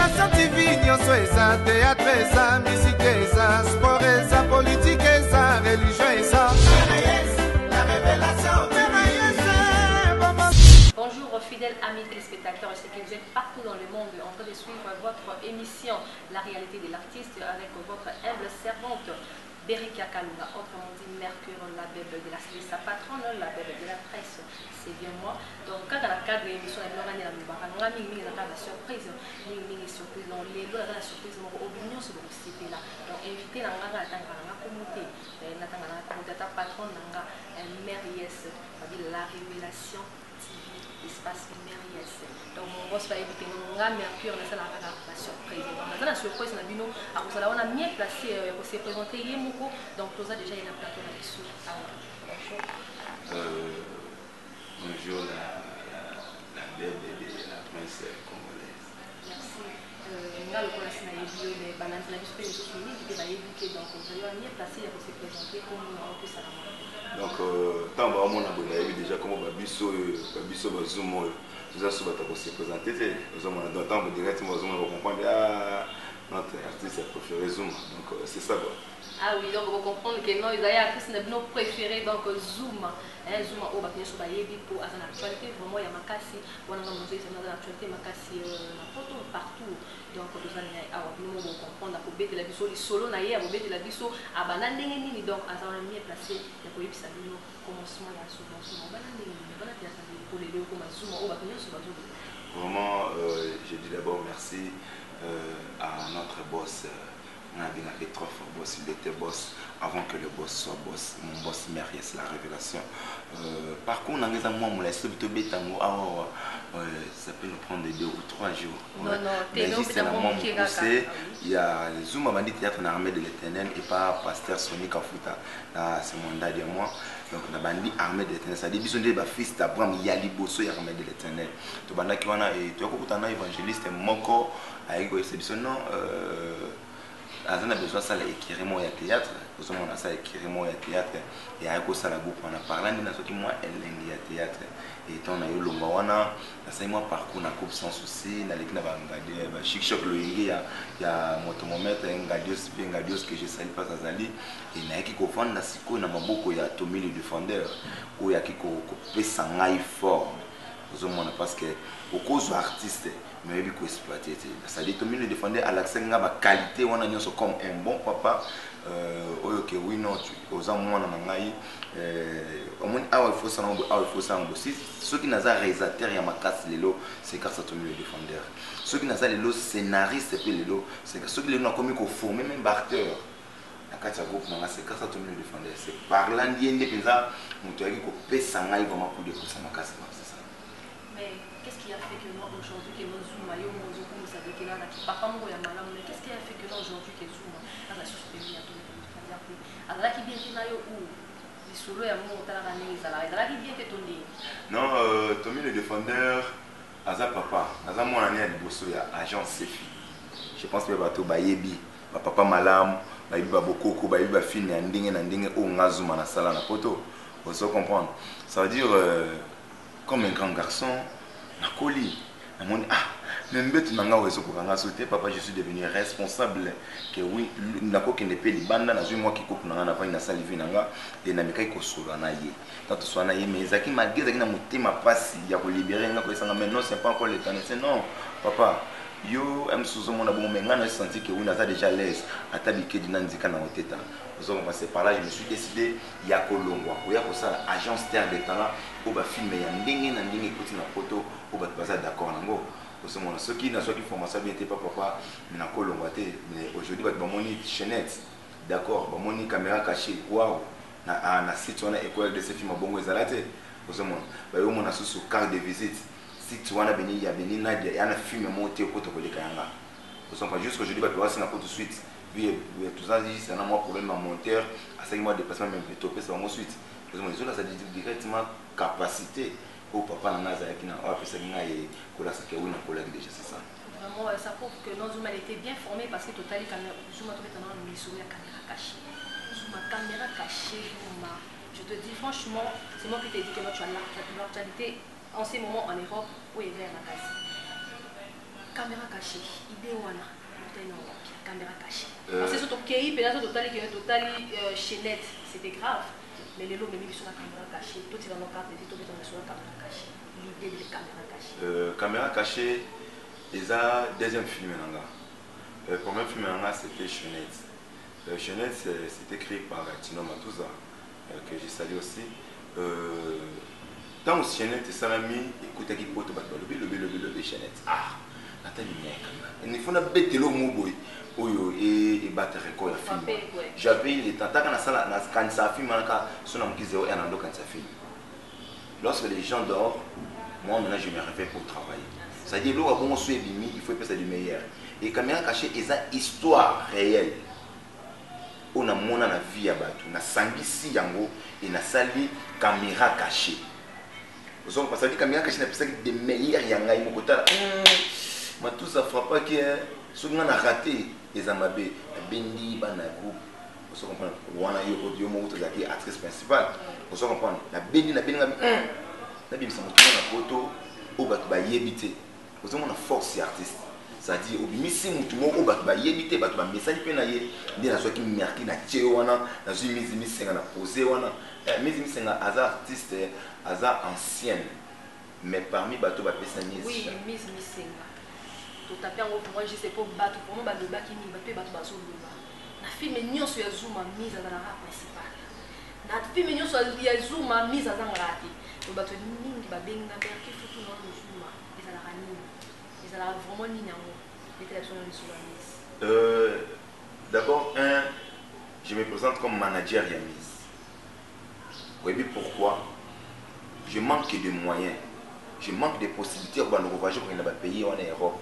Révélation TV, nyonso eza, théâtre eza, musique eza, sport eza, politique eza, religion eza. La révélation TV. Bonjour fidèles amis téléspectateurs, je sais que vous êtes partout dans le monde en train de suivre votre émission La réalité de l'artiste avec votre humble servante Berika Kalunga, autrement dit Mercure, la Bible de la sa patronne, la Bible de la presse, c'est bien moi. Donc quand dans le cadre de l'émission, on a une surprise, une surprise, donc les lois de la surprise, on a sur le site là. Donc invité la communauté, la patronne, Mériès, la révélation espace Mériès. Donc mon boss va éviter Mercure, mais ça n'a pas la surprise. Donc la surprise, on a mieux placé pour se présenter. Donc tout ça déjà il y a un plateau là-dessus. Bonjour la belle de la princesse congolaise. Merci. Nous avons commencé à évoluer les balances de la vie féminine qui va éduquer. Donc vous allez mieux placé pour se présenter comme nous que ça va. Donc tant que mon abonné déjà comment babiso bazumo nous avons se présenter donc tant que directement on comprendre notre artiste préféré Zoom. Donc c'est ça quoi. Ah oui, donc vous comprenez que non, ils ont artistes nos préférés donc Zoom. Zoom au bac sur bayebi pour à l'actualité vraiment il y a makasi on a mangé c'est dans l'actualité makasi na photo partout. Donc vous allez nous comprendre pour bête la biso les solo na hier bête la biso à banane nini donc à ça on a mieux placé la police ça nous commencement la subvention banane nini banane pour les deux comme Zoom au bac sur Zoom. Vraiment je dis d'abord merci à notre boss. On a bien fait trois fois boss, il était boss avant que le boss soit boss. Mon boss Mériès, la révélation. Par contre, on a des amours, on a essayé de bêter ça peut nous prendre 2 ou 3 jours. Non, non, mais juste un moment poussé, il y a Zoom a dit théâtre en armée de l'éternel et pas pasteur Sonic Afuta. Là, c'est mon dad et moi. Donc, on a bandi armée de l'éternel. Ça dit, bisous de fils d'Abraham, Yali Bosso et armée de l'éternel. Tu as qui et tu as un évangéliste Moko avec exception non. On a besoin de ça écrire moi au théâtre, on a ça écrire moi au théâtre et à cause ça la groupe on a parlé de ce qui moi elle est théâtre et tant on a eu le wana ça moi parcours na coupe sans souci na l'équipe na bangade chic choc le il y a motomomètre ngadios que je salue pas azali et na qui ko fond na siko na maboko ya Tommy le défendeur ou ya qui ko pesa ngai fort parce que au cause artiste mais il faut exploiter ça dit Tommy le défendeur à l'accès ngaba qualité on a nyonso comme un bon papa OK oui non aux amants na ngai il faut ça aussi ceux qui n'ont réalisateur ya makasi lelo c'est car ça Tommy le défendeur ceux qui n'ont lelo scénariste et lelo c'est ceux qui lelo comme il faut former même acteur akati ya groupe nanga c'est car ça Tommy le défendeur c'est par là ndiende peza mutu yaki ko pesa ngai vraiment pour découvrir makasi c'est ça. Mais qu'est-ce qui a fait que moi aujourd'hui que nous Zoom ayo mozo comme ça que là papa mo ya malamu mais qu'est-ce qui a fait que là aujourd'hui que Zoom a la suspendu à tout le monde alors qui bien nayo ou les solo ya mo tala nini ça là qui bien te tondi non Tommy le défendeur aza papa aza mwana ya liboso ya agence Sefi je pense que bato bayebi papa malamu bayebi babokoko bayebi ba film ya ndenge na ndenge o ngazuma na sala na poto vous savez comprendre ça veut dire comme un grand garçon, na coli, na mon même bête nanga weso ko kanga sauter papa je suis devenu responsable que oui na ko kende pe libanda na zui moi qui coupe nanga na pa na salivi nanga et na mekai ko solo na ye tant to soit na ye mais zaki mageza ki na motema pasi ya ko libérer nga ko sanga mais non c'est pas encore le temps c'est non papa yo am sous mon abon mais nga na senti que oui na ta déjà l'aise atabike dina nzika na oteta nous avons passé par là je me suis décidé ya ko longwa ko ya ko ça agence terre de talent au ba filmer ya ndenge na ndenge côté na photo au ba baza d'accord nango ceux qui n'a soit qui formation bien pas papa mais na ko longwa te mais aujourd'hui ba moni chaînette d'accord ba moni caméra cachée waouh na site on a école de ces films bongo ezalate vous savez ba yo mona sous carte de visite si tu as béni, il y a béni, il y a un film monté au côté de Kayanga. Nous sommes pas juste que je dis que tu vas tout de suite. Puis tout ça, c'est un problème à monteur, à 5 mois de dépassement, même plutôt, c'est vraiment suite. Nous sommes là, ça dit directement capacité au papa dans la qui n'a pas fait ça, et que là, c'est que oui, on a déjà, c'est ça. Vraiment, ça prouve que nos humains étaient bien formés parce que totalement, je m'attendais à une mission à caméra cachée. Sur ma caméra cachée, je te dis franchement, c'est moi qui t'ai dit que tu as l'actualité. En ces moments en Europe, où est vers la casse. caméra cachée, idée wana, caméra cachée. Parce que surtout qu'il y a total chaînette, c'était grave. Mais les lots même sur la caméra cachée, tout est dans nos cartes, tout est sur la caméra cachée. L'idée de caméra cachée. Caméra cachée, et ça deuxième film nanga. Le premier film nanga c'était Chaînette. Chaînette c'était créé par Tino Matuza, que j'ai salué aussi. Dans le Chaînette, ça m'a mis, écoutez qui porte le Chaînette. Ah, attends, il faut une bête de l'eau mouboui. Et battre record ya film. J'avais les tata quand ça film son nom qui zéro et un quand ça film. Lorsque les gens dorment, moi maintenant je me réveille pour travailler. Ça dit l'eau bon souhait bimi, il faut passer du meilleur. Et caméra cachée est une histoire réelle. On a mon na vie à batu, na sangisi yango et na sali caméra cachée. Vous avez passé caméra cachée na pesa des meilleurs yanga imo kota. Mais tout ça fera pas que ce qu'on a raté les amabé bendi bana groupe. Vous comprenez? Wana yo audio mo to zaki actrice principale. Vous comprenez? La bendi na bi ça montre na photo au bat ba yebité. Vous avez une force artiste. Ça dit au bimisi mutu mo au bat ba yebité bat ba message pe na ye ndi na soki marqué na tie wana na zo mizi senga na poser wana. Mizi senga aza artiste aza ancienne. Mais parmi bateau ba pesa mise. Oui, mizi senga. Tout à fait, moi je sais pas battre pour moi le bac qui ni battre battre sur le bas. Na film nyo sur Zuma mise dans la rap principal. Na film nyo sur Zuma mise dans la rap. Le bateau ningi ba benga berki futu na Zuma. Ils ala rani. Ils ala vraiment ni nango. Les télévisions sur la mise. D'abord je me présente comme manager Yamis. Oui, pourquoi? Je manque de moyens. Je manque de possibilités pour nous voyager pour nous payer en Europe.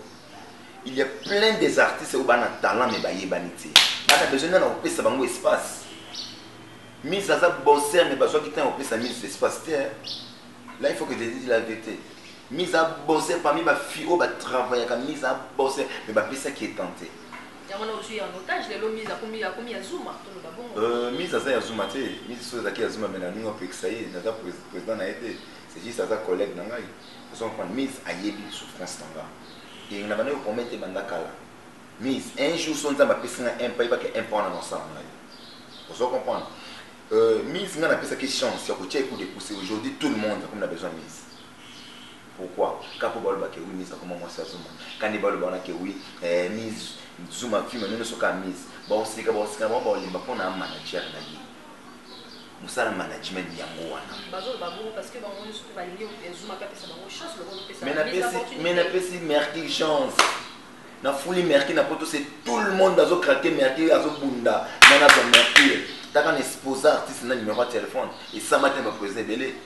Il y a plein des artistes qui ont un talent mais baye banité. On a besoin d'un espace. Mise à ça bosser mais besoin quitter un peu sa mise espace. Là il faut que je dise la vérité. Mise à bosser parmi ma fille au travailler comme mise à bosser mais bah ça qui est tenté. Il y a aussi un otage les mise à combien Zuma mise à ça Zuma tu mise sur ça qui Zuma mais nous on peut que ça y est notre président a été c'est juste à sa collègue nangai. Ils sont prendre mise à yebi souffrance tanga. Et on a venu pour mettre bandakala. Mise un jour son temps passer un pays pas que un point dans ensemble. Vous comprendre. Mise on a appelé ça qui chance, c'est que tu es pour dépousser aujourd'hui tout le monde comme on a besoin de mise. Pourquoi? Quand on parle que oui mise comment moi ça Zuma. Quand on parle que oui mise Zuma film nous sommes comme mise. Bon c'est que bon limba pour un manager na yi. Musa management yango wana. Bazo babo parce que bango nous surtout balié Zuma ka pesa bango chance le bon pesa. Mais na pesi merci chance. Na fouli merci na poto c'est tout le monde bazo craquer merci azo bunda. Na ba merci. Ta kan exposer artiste na numéro de téléphone et ça matin va poser belé.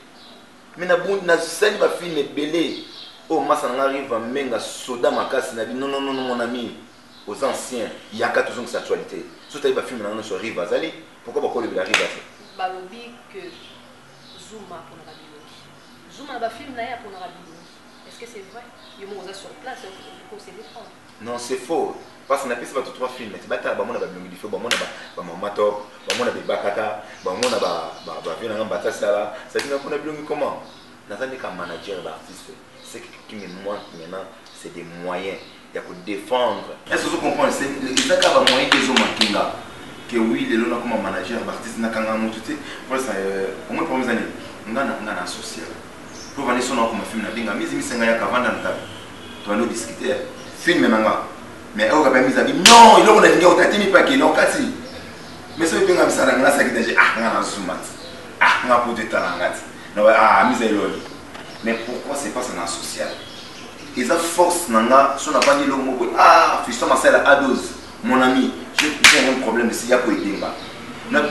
Mais na bunda na sali ba film belé. Oh masa na arrive à menga soda makasi na non mon ami. Aux anciens, il y a 4 ans de sexualité. Surtout ba film na sur rive azali. Pourquoi ba ko le rive azali? Balobi que Zuma pour la biologie. Zuma va film là pour la biologie. Est-ce que c'est vrai? Il y a sur place pour se défendre. Non, c'est faux. Parce qu'on a fait pas tous 3 films. Tu vas ta ba mona ba biologie, ba mona ba mama top, ba mona ba bakata, ba mona ba vient en batasa là. Ça dit qu'on a biologie comment? Dans un cas manager d'artiste, c'est qui me manque maintenant, c'est des moyens. Il y a que défendre. Est-ce que vous comprenez? C'est ça qui va moyen que Zuma kinga. Que oui, les gens comme manager, artiste, n'a qu'un mot tout pour ça, au moins pour mes années, on a un social. Pour venir sur notre film, on a mis une mise en avant dans le table. Tu vas nous discuter. Film maintenant. Mais on a pas mis à dire non, il a on a dit on a tenu pas qu'il a cassé. Mais ça veut dire que ça n'a pas été on a zoomat. On a pour du talent. Mise à l'eau. Mais pourquoi c'est pas ça dans social? Et ça force nanga, si on n'a pas dit le mot, fiston ma celle à 12, mon ami. J'ai un problème s'il y a pour aider. Non.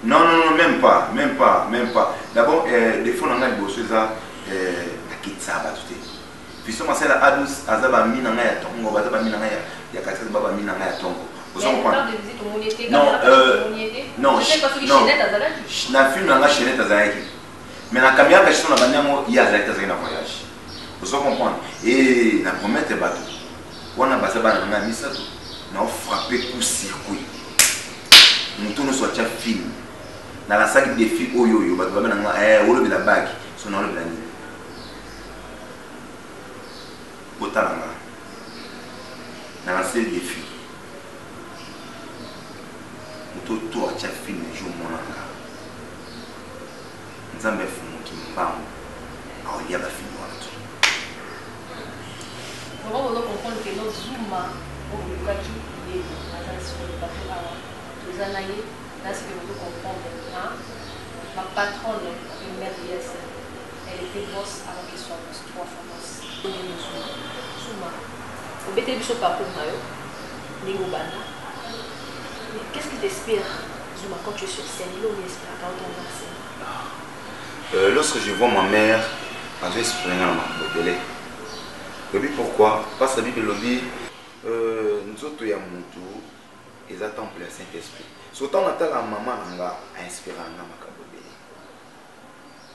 Non, même pas. D'abord, des fois, on a des bosses à Kitsaba. Puis, si on a la A12, Azaba Minanga, Tongo, Azaba Minanga, Yakata Baba Minanga, Tongo. Vous en comprenez? Non, la film n'a chaîne à Zaki. Mais la caméra que je suis dans il y a des voyage. Vous comprenez? Et la première bateau. On a basé dans la mise, on a frappé coup circuit. Nous tournons sur un film. dans la salle des filles oyo yo ba ba na olo bi la bague son olo bi la ni botalanga dans la salle des filles muto to acha film jo monanga nzambe fumu kimbango aolia ba film wana to comment on comprendre que nos Zuma au Bukaki il est à sur le bateau là tous anaïe là c'est que vous comprendre hein ma patronne une mère yes elle était boss avant qu'elle soit boss 3 fois boss Zuma au BT biso parcours na yo ningo bana qu'est-ce que tu espères Zuma quand tu es sur scène il on espère quand on va scène lorsque je vois ma mère quand je suis prêt à ma lobby pourquoi parce que la Bible lobby nous autres ya mutu ils attendent le Saint-Esprit surtout on attend la maman nanga a inspiré nga makabobe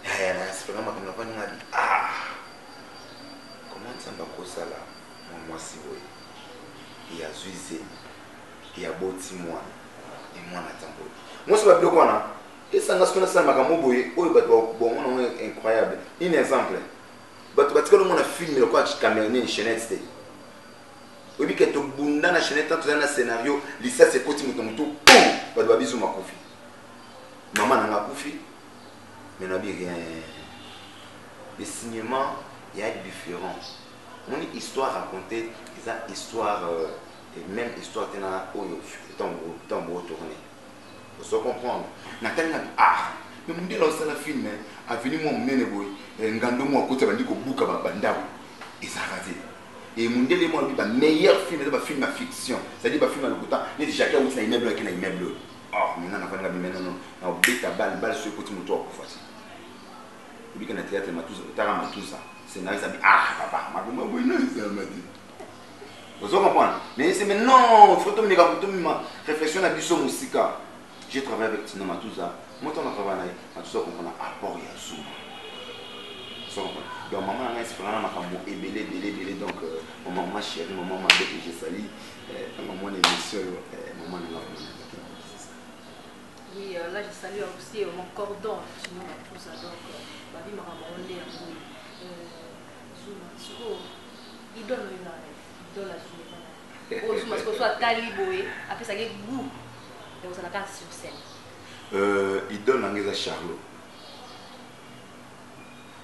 a inspiré ma comme la dit ah comment ça va kosa là moi si oui il y a zuizé il y a boti moi et moi n'attends moi c'est pas bloquant là et ça n'a ce qu'on a ça makabobe oh bah bon incroyable un exemple parce que le monde a filmé le quoi Camerounais chaîne c'était oui que tu bunda na chaîne tant dans un scénario lisa c'est côté muto pas de bisou makufi maman na makufi mais n'a rien les signements il y a différent mon histoire racontée ils a histoire et même histoire tena oyo temps retourner faut se comprendre na tellement ah mais mon dieu là ça la film a venu mon mene boy ngando mo côté bandi ko buka banda et ça raté et mon dieu moi le meilleur film c'est un film à fiction c'est-à-dire un film à l'autant ni déjà qu'il y a un immeuble qui est un immeuble oh maintenant on va bien non on beta balle sur côté moto pour facile et puis quand on théâtre matuza tara matuza scénario ça dit ah papa ma comment boy non ça m'a dit vous comprenez mais c'est maintenant faut tout me réflexion à biso musika j'ai travaillé avec Tina Matuza moi on a travaillé Matuza comprendre apport ya Zuma donc maman a inspiré ma maman ebelé donc maman chérie maman que j'ai sali maman émission maman là oui là je salue aussi mon cordon sinon tout ça donc ma vie m'a ramené Zuma so il donne la journée oh Zuma parce que soit taliboé après ça get goût donc ça n'a pas sur scène il donne l'anglaise à Charlot.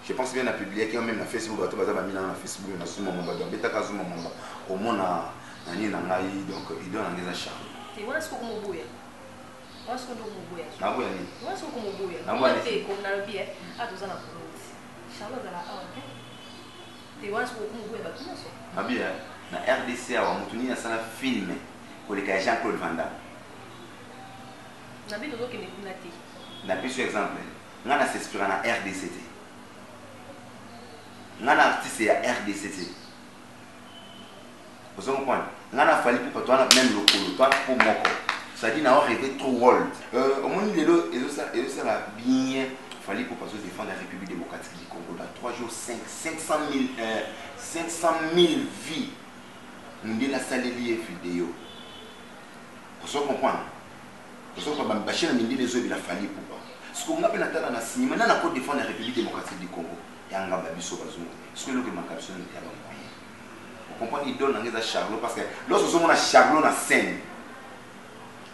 Je pense bien à publier qui même na Facebook bato baza ba mina na Facebook na Zuma mamba donc beta ka Zuma mamba au moins na nani na ngai donc il donne l'anglaise à Charlot. Tu vois ce que comme boya. Vois ce que comme boya. Na boya ni. Vois ce que comme boya. Na boya ni. Comme na bien a tous na promote. Charlot za la a. Tu vois ce que comme boya ba tout ça. Na bien na RDC wa mutuni na sana film ko le ka Jean-Claude Van Damme. Na bi tozo ke ne kunati. Na plus exemple ngana s'inspire na RDCT. Ngana artiste ya RDCT. Vous comprenez? Ngana fali pour toi même le colo, toi pour moko. Ça dit na rêvé trop world. Au moins et ça la bien fallait pour passer défendre la République démocratique du Congo dans 3 jours 500 000 vies. Nous la salle liée vidéo. Vous comprenez? Vous comprenez? Bachir mindi les autres il a fallu pour ce qu'on appelle na cinéma na pour défendre la République démocratique du Congo. Yanga babiso bazungu. Ce que le ma caption est à moyen. Vous comprenez il donne à Charlot parce que lorsque on a Charlot na scène.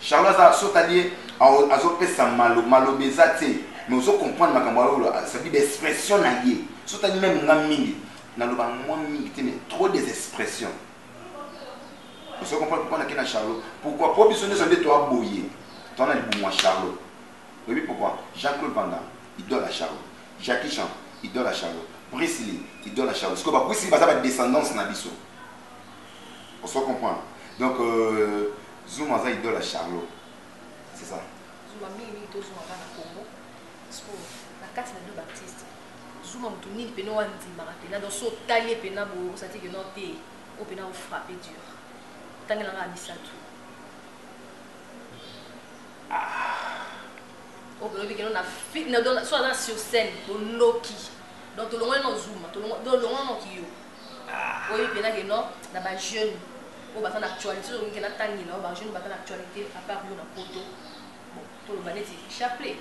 Charlot a sauté à zopesa malobezate mais vous comprenez ma camarade ça dit d'expression na yé. Sauté même ngamingi na loba moi mingi mais trop des expressions. Vous comprenez pourquoi on a Charlot? Pourquoi pour biso ne sont des toi boyer. Toi on a dit moi Charlot. Vous savez pourquoi? Jean-Claude Van Damme, idole à Charlot. Jackie Chan, idole à Charlot. Bruce Lee, idole à Charlot. Parce que Bruce Lee, ça va être descendance na biso. On se comprend. Donc, Zuma, ça idole à Charlot. C'est ça. Zuma, mimi, to Zuma, va na Congo. Parce que la carte na deux baptistes. Zuma, mutuni, peno wandi, marapena, dans ce taillé, pena, bo, ça dit que non, t'es, au pena, ou frappé dur. Tant que l'on a mis ça tout. Oh, mais on a fait, soit sur scène, pour Noki. Donc, tout le monde est Zuma, tout le monde est qui yo. Oui, puis là, non, dans les jeunes, on va faire l'actualité, on va faire l'actualité, à part nous, on a photo. Bon, tout le monde est chapelet.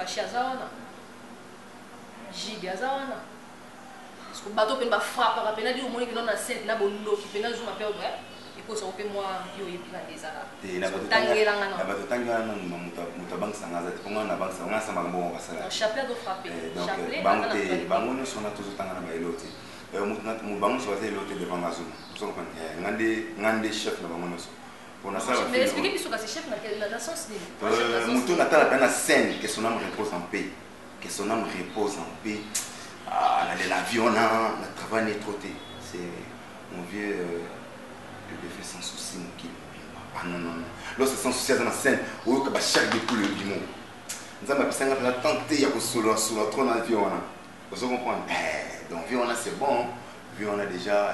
fâché azawana. Jibi azawana. Parce que bateau peut pas frapper, rappelle dit au moins que dans la scène na bondo qui peut na zoom appel ouais. Et pour ça on peut moi yo yebina des ara. Et la bateau tangela na muta bank sangaza te ponga na bank sanga sama bon basala. Chapelet do frapper. Chapelet bango sona toujours tangana ba eloti. Mu bango choisir eloti devant la zone. Vous comprenez? Ngande chef na bango noso. Pour na ça. Mais expliquez bisou que c'est chef na sens ni. Mutu na tala pena scène que son âme repose en paix. Que son âme repose en paix. Ah, l'avion, on a travaillé trop. C'est mon vieux le fait sans souci. Ah non, non, non. Lorsque sans souci, dans la scène, où il y a chaque découp le bimon. Nous avons tenté sur le trône d'avion. Vous comprenez? Donc, l'avion, c'est bon. L'avion, on a déjà.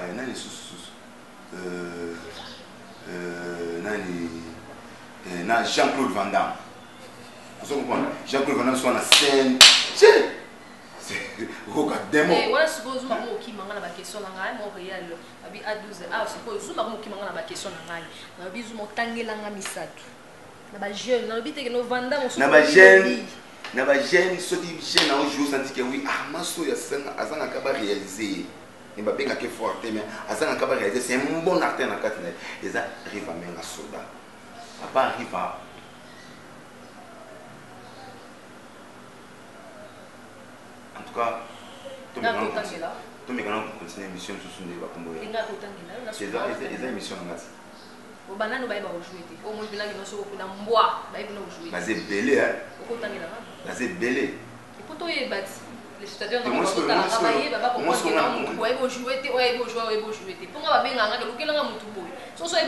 Jean-Claude Van Damme. Vous comprenez? Jean-Claude Van Damme sur la scène. Mais voilà ce que vous m'avez dit, mangana ba question na ngai mo réel abi a 12 ah c'est quoi vous m'avez dit mangana ba question na ngai na bizu mo tangela nga misatu na ba jeune na bité que no vanda mo na ba jeune so di jeune na jour senti que oui ah maso ya sanga azanga ka ba réaliser et ba benga ke fort mais azanga ka ba réaliser c'est un bon acteur na katine les arrive à menga soda papa arrive à en tout cas, tout le monde continue l'émission sous son débat. C'est une émission en maths. Au banane, on va jouer. Au moins, il y a une chose qui est en bois. C'est belé, hein? C'est belé. Et pour toi, il y a les citoyens qui ont travaillé, ils vont jouer. Pour moi, ils vont jouer. Si on est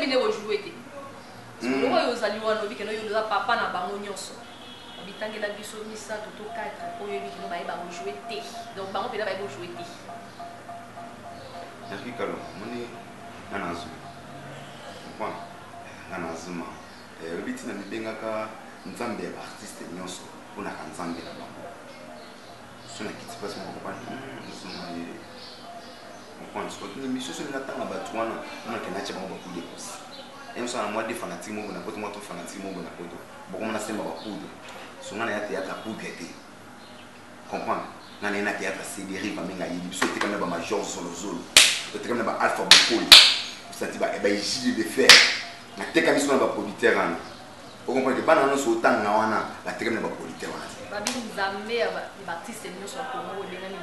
bien jouer. Si on est papa na bango nyonso. Bitangi la biso misa tout 4 oyo biki no baeba jouer té donc bango pela baeba jouer té Naki kalo moni nana zuma bon nana zuma biti na mibengaka nzambe ya artiste nyonso pona ka nzambe na bango sona kiti pas mo comprendre zuma ye on pense que ni mission sur na tanga batu wana na kena cha bango bakudi kosi et ça na moi des fanatiques mo na poto mo to fanatiques mo na poto boko na sema bakudi songana ya théâtre pour guetter comprendre na na théâtre c'est des rives amenga yibi so te kameba major solo zolo te kameba alpha bokoli senti ba e ba jili de fer na te kamiso na ba producteur ana o comprendre que bana no so tanga wana ba te kameba producteur wana ba bi nzambe ba artiste no so ko mo benga ni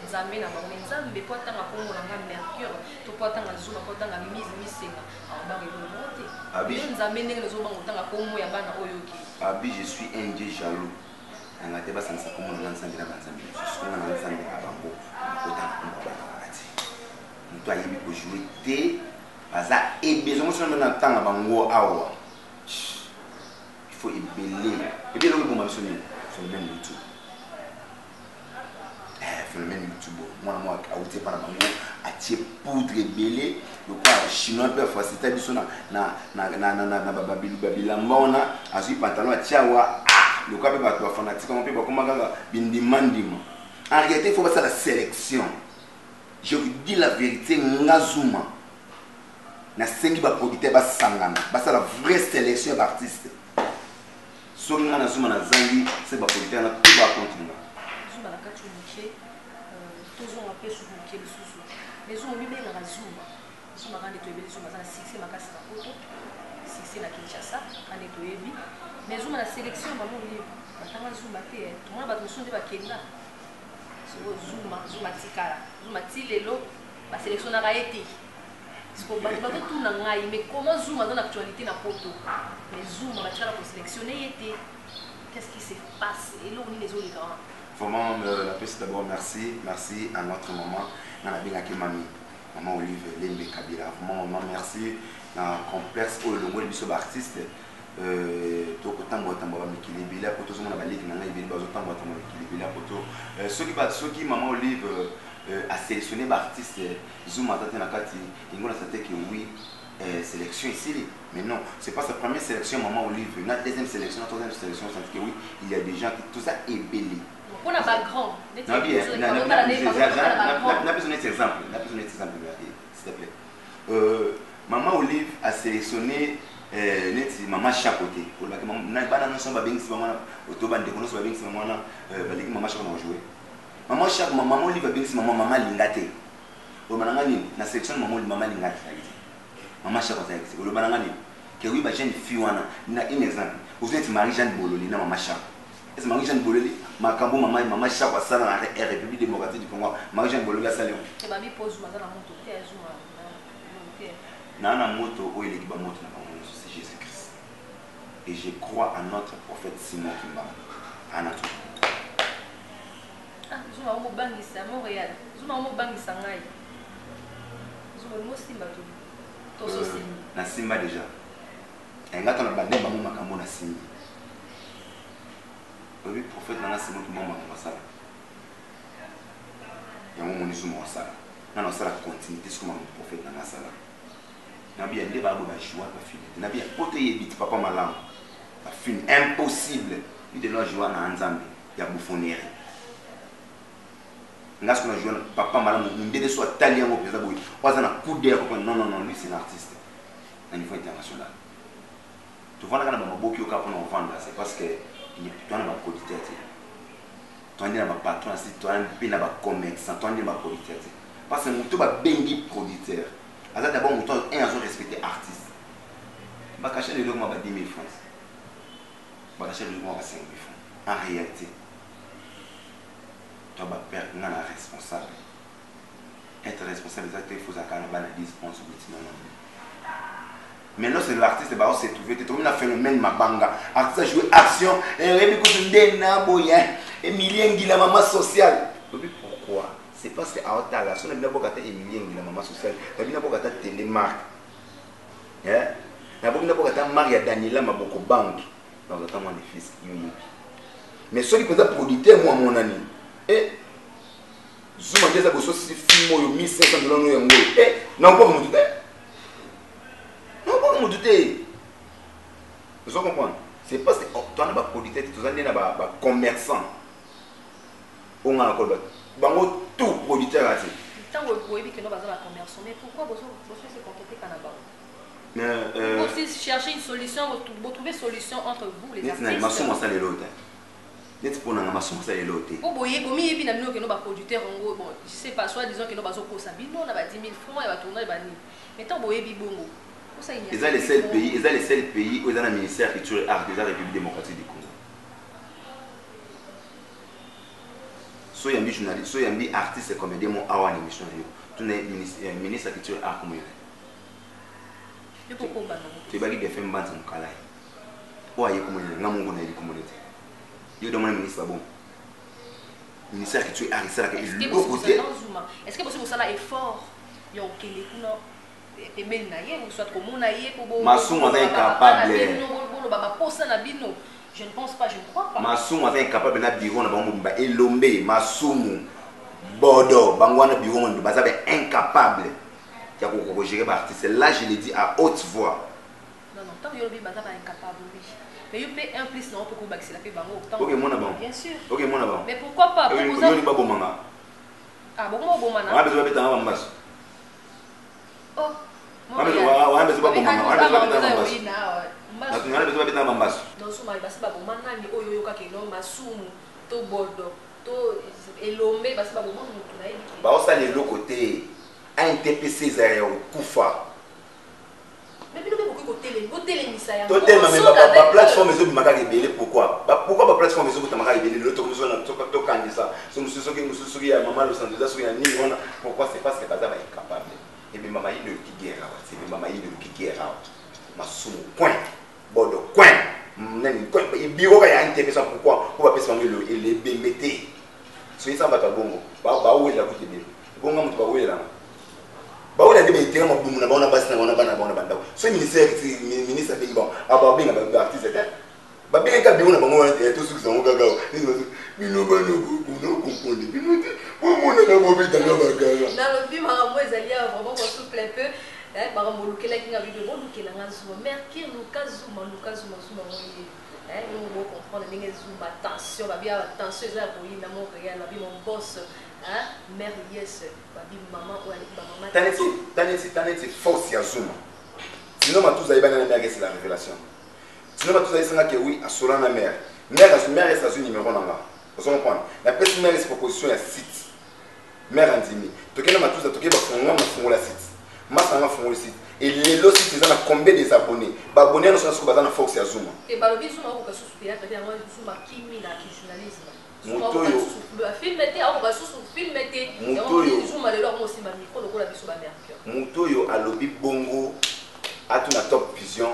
nzambe na ba nzambe po tanga ko mo nga mercure to po tanga zuma po tanga mise misenga ba ke mo te abi nzambe ndenge zo ba tanga ko mo ya bana oyoki Abi, je suis un Dieu jaloux. Je ne sais pas si comment on l'ensemble de la bande. Je suis un ensemble de la bande. On doit y aller pour jouer. Parce que et besoin de temps à bango awa. Il faut ébeler. Et bien le bon ma sonné phénomène YouTube. Phénomène YouTube. Moi à outé par bango à tier poudre ébélé. Le quoi chinois peut faciliter biso na babilambona azui pantalon à tiawa le quoi peut ba toi fanatique on peut ba comment ganga bindimandima en réalité il faut passer la sélection. Je vous dis la vérité ngazuma na sengi ba producteur ba sangana ba ça la vraie sélection d'artistes so ngana zuma na zangi c'est ba producteur na tout ba continuer zuma la katu muke toujours un peu sur muke le sous mais zuma bi benga zuma zuma quand tu es bien zuma ça succès makasi na poto succès na Kinshasa quand tu es bien mais zuma la sélection ba mo li batanga zuma te tout le monde ba tosonde ba kenda zuma tikala zuma tilelo ba sélection na raete parce que ba tout na ngai mais comment zuma dans l'actualité na poto mais zuma ba tikala pour sélectionner été qu'est-ce qui se passe et là on est les autres grands vraiment la peste d'abord merci à notre maman na binga ki mami maman Olive Lembe Kabila vraiment maman merci na complexe au le mot biso artiste to ko tango ba mikili bila poto zo na baliki na ngai bili bazo tango ba mikili bila poto soki maman Olive a sélectionné ba artiste Zuma tata na kati ingona sate que oui sélection ici mais non c'est pas sa première sélection maman Olive na deuxième sélection na troisième sélection c'est que oui il y a des gens qui tout ça est belé on a pas grand n'a besoin d'un exemple s'il te plaît maman Olive a sélectionné neti maman chaque côté pour la na bana non somba bengisi maman otoba ndeko non somba bengisi maman baleki maman chaque na jouer maman chaque maman li va bengisi maman lingate o mananga ni na section maman lingate maman chaque côté o mananga ni que oui ba jeune fille wana na un exemple vous êtes Marie-Jeanne Bololi na maman chaque est Marie-Jeanne Bololi makambo maman chaque wa sala na République démocratique du Congo Marie-Jeanne Bololi a salé et ba bi pose mazana moto te azuma na moto o eleki ba moto na c'est Jésus-Christ. Et je crois à notre prophète Simon Kimba. Anatou. Ah, je vais me banger ça, Montréal. Je vais me banger ça, Naï. Je vais me Simba tout. Tout aussi. Na Simba déjà. Et quand on a bandé, maman m'a cambo na Simba. Le prophète na Simon Kimba m'a ça. Il y a un moment où nous sommes ça. Non, ça la continuité sur mon prophète na ça. Nabi a débat ba joie ba film. Nabi a poté yebit papa malam. Ba film impossible. Il de la joie na nzambe ya bouffonnerie. Ngas ko na joie papa malam ndé soit talien au président boy. Oza na coup d'air ko non lui c'est un artiste à niveau international. Tu vois là kana ba boki o ka pour vendre c'est parce que il est toi na ba producteur. Toi na ba patron c'est toi na ba commerçant, toi na ba producteur. Parce que muto ba bengi producteur. Alors d'abord, on doit respecter l'artiste. Je vais cacher le logement à 10 000 francs. Je vais cacher le logement à 5 000 francs. En réalité, tu dois être responsable. Être responsable, il faut que tu 10 points sur le mais lorsque l'artiste s'est trouvé, tu as un phénomène mabanga. L'artiste a joué action, et millions de la maman sociale. Pourquoi? C'est parce que à Otala, si on a bien beau gâter Emilien de la maman sociale, on a bien beau gâter Télémark, on a bien beau gâter Maria Daniela Maboko Bank, dans le temps mon fils. Mais ceux qui peuvent producteur moi mon ami, et Zouma déjà besoin de film 1500 $. Eh, non pas me douter, non pas me douter. Vous comprenez? C'est parce que tu as un producteur, tu as un commerçant, on a encore bango tout producteur là c'est tant que vous voyez que nous basons la commerce mais pourquoi vous se contenter canaba vous aussi chercher une solution vous trouver solution entre vous les artistes ma somme ça les lots net pour na ma somme ça les lots vous voyez comme il y a bien que nous ba producteur en gros bon je sais pas soit disons que nous basons pour ça bino on a 10 000 francs et va tourner ba ni mais tant vous voyez bibongo ça il y a ils ont les seuls pays où ils ont un ministère culture et art de la République démocratique du Congo. Soyez journaliste, soyez artiste comme des mots à une émission. Tu es ministre de la culture et art comme il est. Tu vas dire que tu es un banc de Kalai. Ou ailleurs comme il est, non mon gars est communauté. Il demande un ministre bon. Ministère de la culture et art, c'est là que il est beau côté. Est-ce que vous avez un effort? Il y a un effort. Et bien naïe, ou soit comme on naïe pour Massou est incapable. Je ne pense pas, je ne crois pas. Massou est incapable de bureau na bango ba elombe Massou Bodo bangwana bureau na baza incapable ya ko gérer ba artiste. Là je l'ai dit à haute voix. Non tant que yobi baza incapable oui. Mais you paye un plus non pour ko baxi la paye bango autant. OK mon bon. Bien sûr. OK mon bon. Mais pourquoi pas? Pour vous avez pas bon manga. Ah bon bon manga. On a besoin de mettre en bas. Oh. On a besoin de pas bon manga. On a besoin de mettre en bas. Non, suma basi ba bomana ni oyo yoka ke no masumu to bordo to elombe basi ba bomana mutu na yebi ba osa le côté ANTPC César Kufa mais bino be ko tele misa ya to tellement mais ba plateforme ezo bimaka rebelle pourquoi ba plateforme ezo bimaka rebelle le to to candidat so musuki ya mama Los Angeles so ya ni ona pourquoi c'est parce que baza ba incapable et bien mama il le qui guerre c'est mama il le qui guerre masumu point Bodo coin nani coin biro ka ya NTP ça pourquoi on va passer le BMT so ça va ta bongo ba wela ko tebe bongo mutu ba wela ba wela de BMT ma bumu na ba ona basi na ona bana ba ona banda so ministre de bon aba benga ba artiste ba benga ka biro na bango to su zo gaga bino ba no comprendre bino o mona na bo beta na ba gaga na le film Marambo ezali vraiment on souffle un peu. Marambo lukela kinga bido bon lukela ngazuma mercure lukazuma moyi nous on comprendre ndenge zuma tension ba bien tension za ko yina mo réel ba bi mon boss mère yes ba bi maman ou ali ba maman taneti force ya zuma Sinon, ma tous aïba na mère, c'est la révélation. Sinon, ma tous aïba que oui, à Solan la mère. Mère, c'est un numéro dans là. Vous comprenez? La petite mère, c'est proposition à site. Mère Andimi. Toké na tous, toké ba fongo la site. Ma sanga fongo le site. Et les lots sites, ils ont combien des abonnés? Ba abonnés, nous sommes sur la force à Zoom. Et bah le biso, on va soutenir peut-être moi Zoom qui mi la journalisme. Motoyo. Film était, on va sous film était. Motoyo. Zoom à l'heure moi aussi ma micro, le la biso ba mère. Motoyo a lobby bongo. A tout na Top Vision,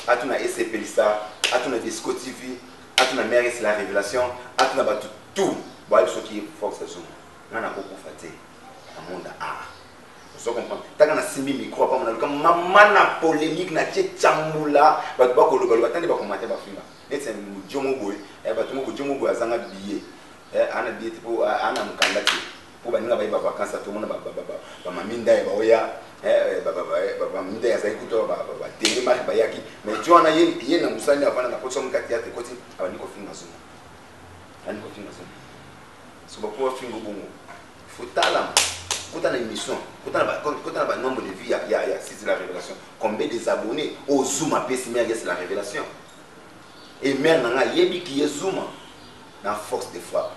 a tout na SCP Lisa, a tout na Disco TV, a tout na Mère c'est la révélation, a tout na batu tout. Bon, il faut qu'il y ait force à Zoom. On a beaucoup fatigué. Le monde a. Vous comprenez? Tant qu'on a 6 000 micros, pas mon maman na polémique na tchamula, bah tu vas que le bateau va commenter ba film. Et c'est un jomo boy, et bah tout le monde jomo boy a zanga billet, ana billet pour ana mukandati. Pour ba ninga ba ba vacances tout le monde ba maminda ba oya. Minda ya zaidi kutoa tele mari bayaki mais tu ana yeye na musani afana na kosa mkati yake koti abaniko finga Zoom aniko finga Zoom so ba kwa fingo bongo futala kota na émission kota na ba nombre de vues ya c'est la révélation combien des abonnés au Zoom a pesi mais c'est la révélation et mère nanga yebi qui est Zoom na force de frappe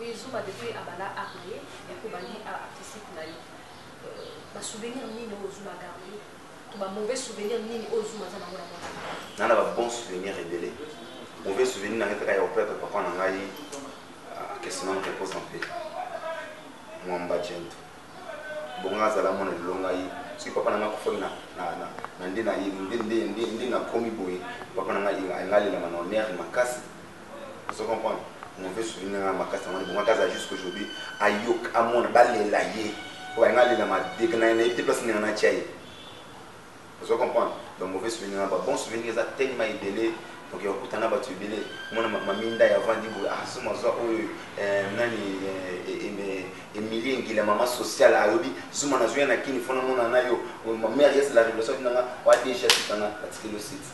oui Zoom a depuis abala armé et ko bani a artistique na ba souvenir nini au Zoom a gardé to ba mauvais souvenir nini au Zoom za na ngona nana ba bon souvenir révélé mauvais souvenir na ngata ya opéra papa na ngai que sinon on repose en paix mwamba jento bonga za la mona longa yi si papa na ngako fona na ndina yi ndina komi boy papa na ngai ngali la manoner makasi vous comprenez mauvais souvenir na makasi na bonga kaza jusqu'aujourd'hui ayok amona balela ye pour aller dans ma dégaine et place na chai vous comprenez donc mauvais souvenir pas bon souvenir ça tellement idélé donc il y a kutana ba tu belé mona maminda ya vandi bo asuma zo nani Emilie ngila mama social alobi zuma na zuya na kini fona mona nayo ma mère yes la révélation nanga wa déjà tana parce que le site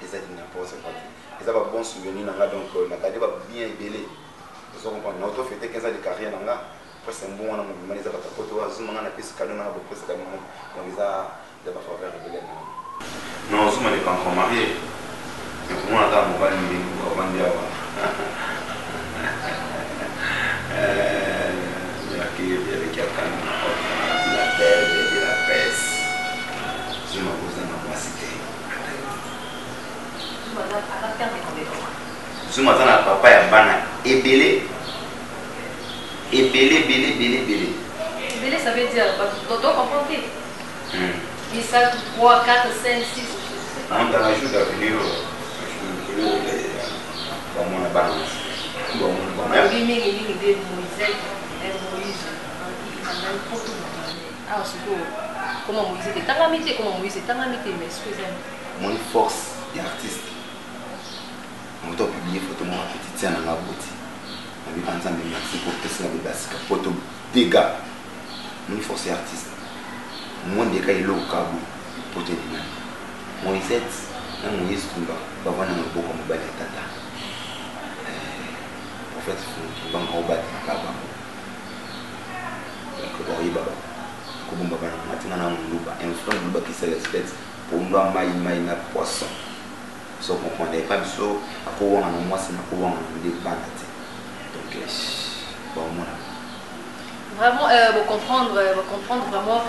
et ça n'a pas ça pas ça va bon souvenir nanga donc na kade ba bien belé vous comprenez na auto fêter 15 ans de carrière nanga c'est un bon moment où les abattus photo zoom na piste cadeau na beaucoup c'est comme donc ils a de pas faire révéler non zoom n'est pas encore marié mais pour moi là mon bal ni on va dire avec quelqu'un la terre de la presse zoom a besoin de ma cité zoom a na papa ya bana ebélé belé. Belé, ça veut dire, donc on comprend. Il ça 3, 4, 5, 6. On dans la joue d'avenir, on a balance. Bon, comment Moïse était tangamité, mais excusez-moi. Mon force est artiste. On doit publier photo moi petite scène dans la boutique. On va ensemble merci pour que ça me photo dégâts. Mon force est artiste. Mon dégât est là au Kabou pour te dire. Mon isette, mon istumba, va voir dans le beau comme bas tata. En fait, il faut en bas là-bas. Donc, on y va. Comme on va maintenant on nous bat. Un frère nous bat qui se respecte pour nous maï na poisson. So comprendre pas biso ako wana moi c'est na ko wana de banati. Donc bon moi vraiment vous comprendre vraiment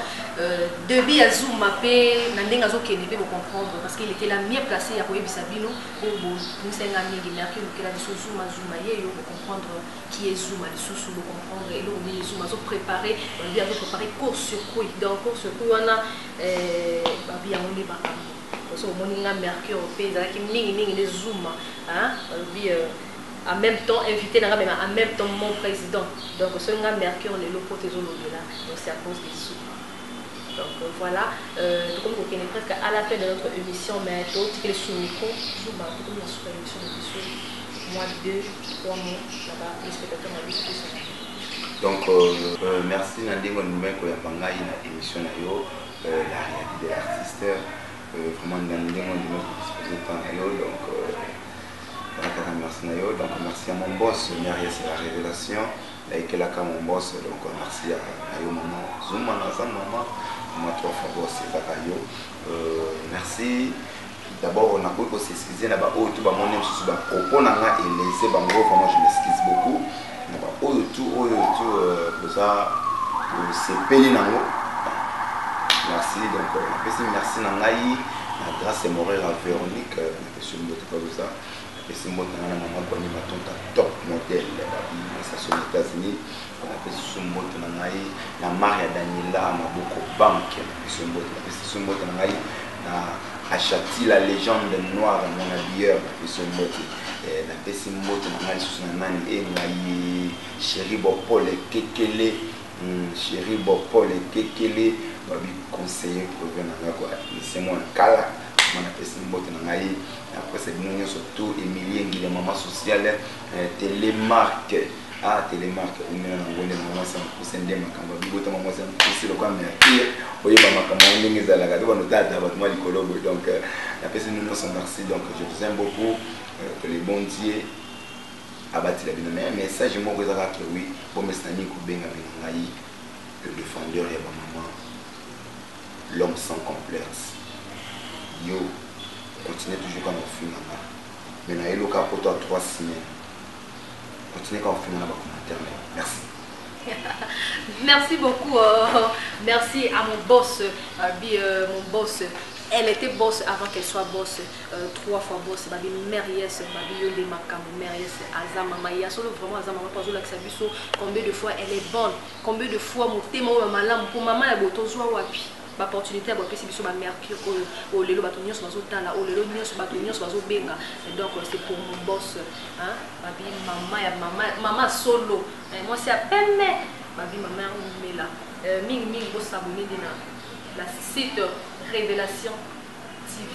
Debi à Zoom mappé nandenga zo kenebe vous comprendre parce qu'il était là mieux placé à koyebisa bino pour vous senga mingi merki nous kela biso Zoom yeyo vous comprendre qui est Zoom les sous vous comprendre et là on est Zoom zo préparer on vient de préparer cours sur quoi donc cours sur quoi on a bien on est ba parce que mon inga mercure pays avec mingi les Zoom hein en même temps invité en même temps mon président donc ce nga mercure les locaux de là donc c'est à cause des sous. Donc voilà, comme vous connaissez presque à la fin de notre émission, mais tout ce qui est sous micro, je vais vous la super émission de mois 2, 3 mois, là-bas, les spectateurs m'ont dit plus. Donc merci Nandingo Noumé pour la émission la réalité de l'artiste, vraiment Nandingo Noumé pour disposer de temps donc merci Nayo, donc merci à mon boss, Myriam c'est la révélation, et que là mon boss, donc merci à Nayo maman, Zoom maman, moi 3 fois boss et Zakayo. Merci. D'abord, on a pu s'excuser là-bas. Oh, tout le monde aime ce propos n'a pas laissé. Vraiment, je m'excuse beaucoup. Oh, tout, pour ça, c'est payé dans l'eau. Merci. Donc, merci Nangaï. Grâce à Morel à Véronique, je ne sais pas où ça. C'est moi qui ai maman qui a top modèle. Ça sont les États-Unis. On a fait ce mot la Maria Daniela Maboko Banque. C'est ce mot à Châti, la légende noire, mon habilleur. C'est ce mot. La PC mot et Chéri Bopol et Kekele. Chéri Bopol et Kekele. Babi conseiller pour venir c'est moi Kala. On a fait une botte dans l'aïe. Après, c'est bien surtout Emilien qui est maman sociale. Télémarque. Ah, Télémarque. On est dans le moment où c'est un peu de maman. On est maman, c'est un peu de maman. On est maman, on est dans la gare. On est dans le colobo. Donc, la personne nous sommes merci. Donc, je vous aime beaucoup. Que les bons dieux abattent la vie. Mais un message, moi, vous avez que oui. Bon, mais c'est un peu le défendeur et ma maman. L'homme sans complexe. Yo, continuez toujours comme on filme là-bas. Mais là, il y a pour toi 3 semaines. Continuez comme on filme là-bas commentaire. Merci. Merci beaucoup. Merci à mon boss. Mon boss. Elle était boss avant qu'elle soit boss. 3 fois boss. Babi Mériès, Babi Yonde Makam, Mériès, Azama Maya. Solo vraiment Azama Maya. Parce que combien de fois elle est bonne. Combien de fois mon thème ou maman pour maman elle boto zoa wapi. L'opportunité à passer sur ma mercure au lelo batonio sur bazo tala au lelo nyo sur batonio sur bazo benga et donc c'est pour mon boss hein babi maman solo moi c'est à peine babi maman on met là ming boss s'abonner dina la site Révélation TV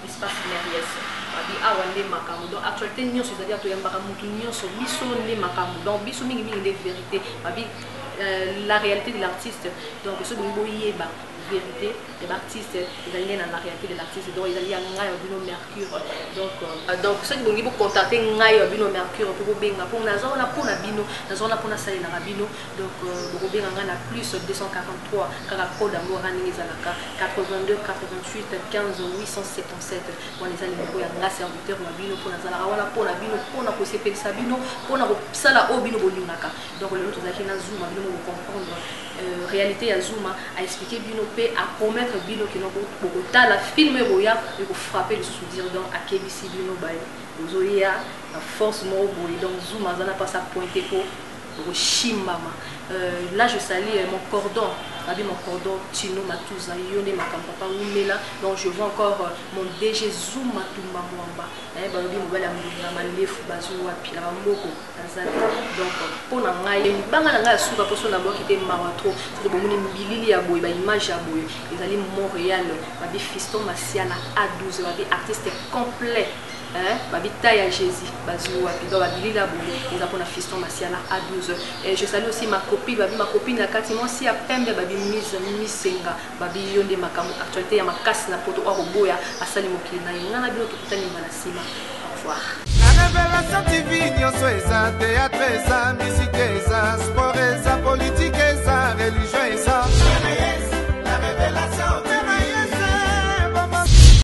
espace Mériès babi awande makambo donc actualité nyo c'est-à-dire to yamba mutu nyo so biso ne makambo donc biso ming des vérités babi la réalité de l'artiste. Donc, ce que vous voyez, vérité, les artistes, ils allaient dans la réalité de l'artiste. Donc, ils allaient à Bino Mercure. Donc, ceux qui vont contacter Bino Mercure pour vous pour Nazon, pour la Bino, Nazon, pour la salle de Bino. Donc, vous avez un plus 243, Caracol d'amour, 82, 88, 15, 877. Pour les alliés, pour la serviteur, pour la pour la Bino, pour la CP Sabino, pour la Sala Obino Bolinaka. Donc, le nôtre, c'est Zoom, nous comprendre. Réalité à Zoom a expliqué Bino P à promettre Bino qui n'ont pas la film Boya et pour frapper le sous-dire dans à KBC Bino Baye. Vous avez la force mot donc Zoom a pas ça pointé pour Chimbama. Là je salue mon cordon, mon cordon Tino Matouza Yone Makampapa Oumela. Donc je vois encore mon DG Zoom Matumba Mwamba. Babi nouvelle amalefu bazua pila moko azali. Donc pour na ngai banga na ngai suka poso na boki te mawatro. C'est bomuni bilili ya boy ba image ya boy. Ezali Montréal babi Fiston Masiala A12 babi artiste complet. Babi Taya Jésus bazua pila babi la boy. Ils appellent Fiston Masiala A12. Et je salue aussi ma copine babi ma copine na kati moi si a pembe babi Misenga babi yonde makamu actualité ya makasi na poto wa boya asali mokili na ngana bilo tukutani malasima. Au revoir. La Révélation TV, nyonso eza théâtre.